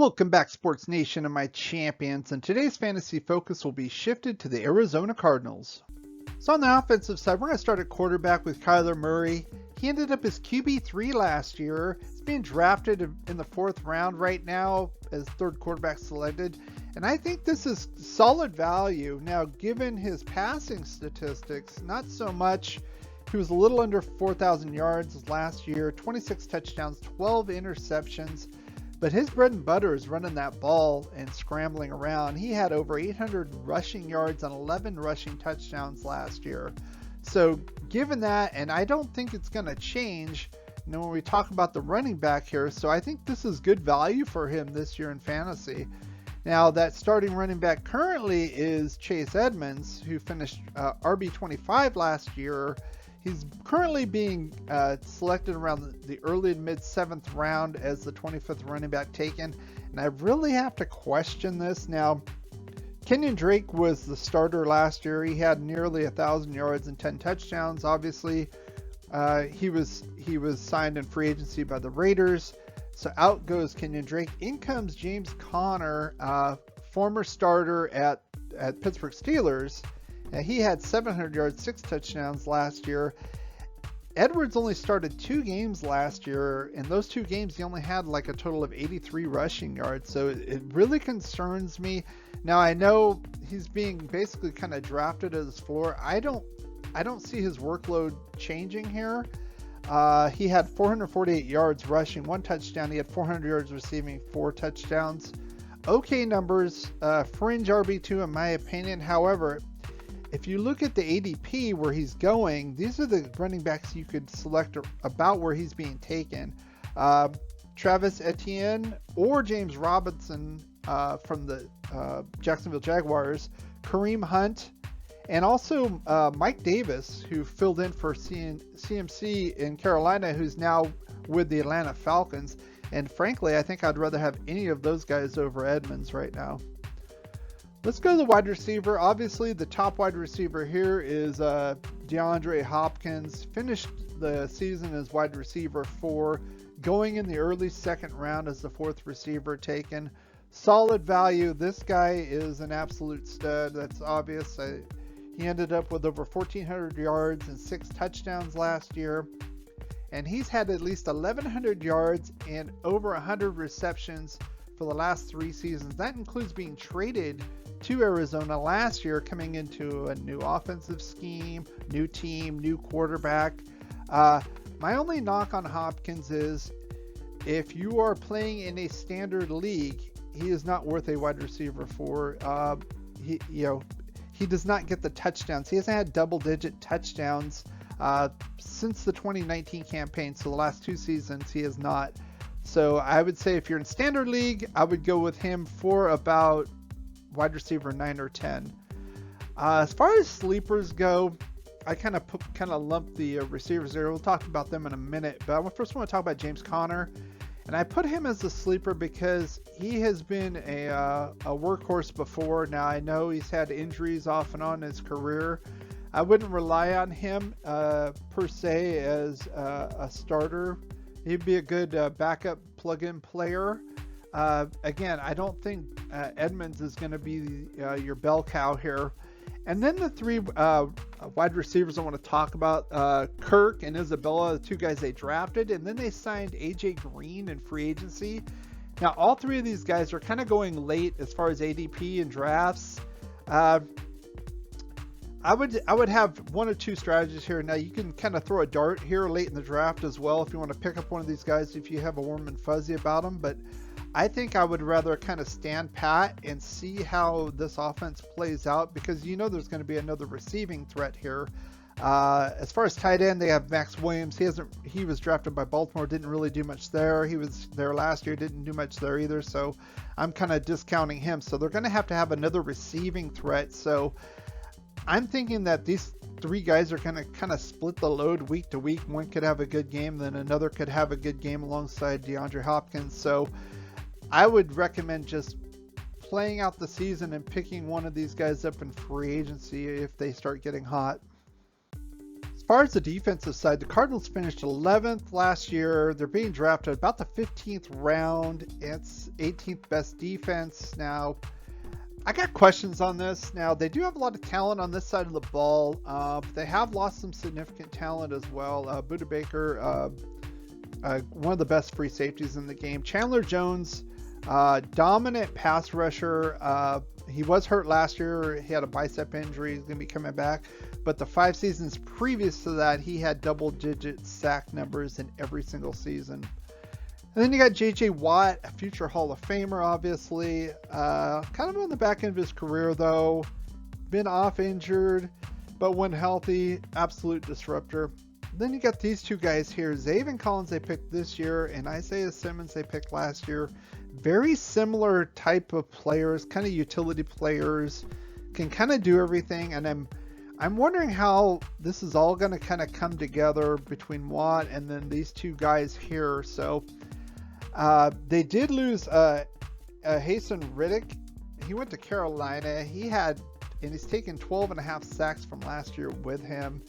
Welcome back, Sports Nation and my champions, and today's fantasy focus will be shifted to the Arizona Cardinals. So on the offensive side, we're going to start at quarterback with Kyler Murray. He ended up as QB3 last year. He's being drafted in the 4th round right now as 3rd quarterback selected, and I think this is solid value. Now, given his passing statistics, not so much. He was a little under 4,000 yards last year, 26 touchdowns, 12 interceptions. But his bread and butter is running that ball and scrambling around. He had over 800 rushing yards and 11 rushing touchdowns last year. So given that, and I don't think it's going to change, when we talk about the running back here, so I think this is good value for him this year in fantasy. Now, that starting running back currently is Chase Edmonds, who finished RB25 last year. He's currently being selected around the early and mid 7th round as the 25th running back taken. And I really have to question this. Now, Kenyon Drake was the starter last year. He had nearly 1,000 yards and 10 touchdowns. Obviously, he was signed in free agency by the Raiders. So out goes Kenyon Drake. In comes James Conner, former starter at Pittsburgh Steelers. He had 700 yards, 6 touchdowns last year. Edwards only started 2 games last year. In those 2 games, he only had like a total of 83 rushing yards. So it really concerns me. Now, I know he's being basically kind of drafted as his floor. I don't see his workload changing here. He had 448 yards rushing, 1 touchdown. He had 400 yards receiving, 4 touchdowns. Okay numbers, fringe RB2 in my opinion. However, if you look at the ADP where he's going, these are the running backs you could select about where he's being taken. Travis Etienne or James Robinson from the Jacksonville Jaguars, Kareem Hunt, and also Mike Davis, who filled in for CMC in Carolina, who's now with the Atlanta Falcons. And frankly, I think I'd rather have any of those guys over Edmonds right now. Let's go to the wide receiver. Obviously, the top wide receiver here is DeAndre Hopkins. Finished the season as wide receiver 4, going in the early 2nd round as the 4th receiver taken. Solid value. This guy is an absolute stud. That's obvious. He ended up with over 1,400 yards and 6 touchdowns last year. And he's had at least 1,100 yards and over 100 receptions for the last 3 seasons. That includes being traded to Arizona last year, coming into a new offensive scheme, new team, new quarterback. My only knock on Hopkins is if you are playing in a standard league, he is not worth a wide receiver for. He does not get the touchdowns. He hasn't had double-digit touchdowns since the 2019 campaign. So the last 2 seasons, he has not. So I would say if you're in standard league, I would go with him for about wide receiver 9 or 10. As far as sleepers go, I kind of lump the receivers there. We'll talk about them in a minute, but I first want to talk about James Conner, and I put him as a sleeper because he has been a workhorse before. Now I know he's had injuries off and on in his career. I wouldn't rely on him per se as a starter. He'd be a good backup plug-in player. Again, I don't think Edmonds is going to be your bell cow here. And then the 3 wide receivers I want to talk about, Kirk and Isabella, the 2 guys they drafted, and then they signed AJ Green in free agency. Now, all 3 of these guys are kind of going late as far as ADP and drafts. I would have 1 or 2 strategies here. Now, you can kind of throw a dart here late in the draft as well if you want to pick up one of these guys if you have a warm and fuzzy about them. But I think I would rather kind of stand pat and see how this offense plays out, because there's going to be another receiving threat here. As far as tight end, they have Max Williams. He was drafted by Baltimore, didn't really do much there. He was there last year, didn't do much there either. So I'm kind of discounting him. So they're going to have another receiving threat. So I'm thinking that these 3 guys are going to kind of split the load week to week. One could have a good game, then another could have a good game alongside DeAndre Hopkins. So I would recommend just playing out the season and picking one of these guys up in free agency if they start getting hot. far as the defensive side, the Cardinals finished 11th last year. They're being drafted about the 15th round. It's 18th best defense. Now, I got questions on this. Now, they do have a lot of talent on this side of the ball. They have lost some significant talent as well. Buda Baker, one of the best free safeties in the game. Chandler Jones, dominant pass rusher. He was hurt last year. He had a bicep injury. He's going to be coming back. But the 5 seasons previous to that, he had double-digit sack numbers in every single season. And then you got J.J. Watt, a future Hall of Famer, obviously. Kind of on the back end of his career, though. Been off injured, but when healthy, absolute disruptor. Then you got these two guys here. Zaven Collins they picked this year, and Isaiah Simmons they picked last year. Very similar type of players, kind of utility players. Can kind of do everything, and I'm wondering how this is all going to kind of come together between Watt and then these two guys here. So they did lose Hasten Riddick. He went to Carolina. He's taken 12.5 sacks from last year with him.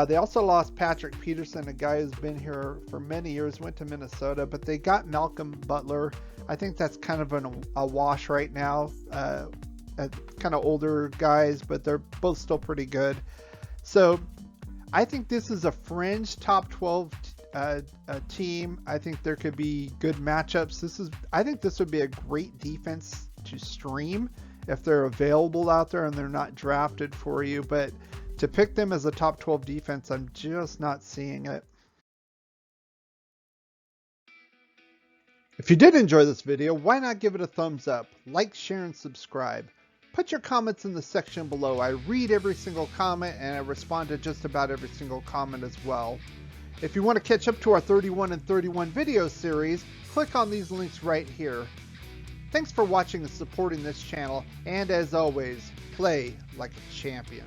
They also lost Patrick Peterson, a guy who's been here for many years, went to Minnesota, but they got Malcolm Butler. I think that's kind of a wash right now. Kind of older guys, but they're both still pretty good. So I think this is a fringe top 12 team. I think there could be good matchups. I think this would be a great defense to stream if they're available out there and they're not drafted for you. But to pick them as a top 12 defense, I'm just not seeing it. If you did enjoy this video, why not give it a thumbs up, like, share, and subscribe. Put your comments in the section below. I read every single comment and I respond to just about every single comment as well. If you want to catch up to our 31 and 31 video series, click on these links right here. Thanks for watching and supporting this channel, and as always, play like a champion.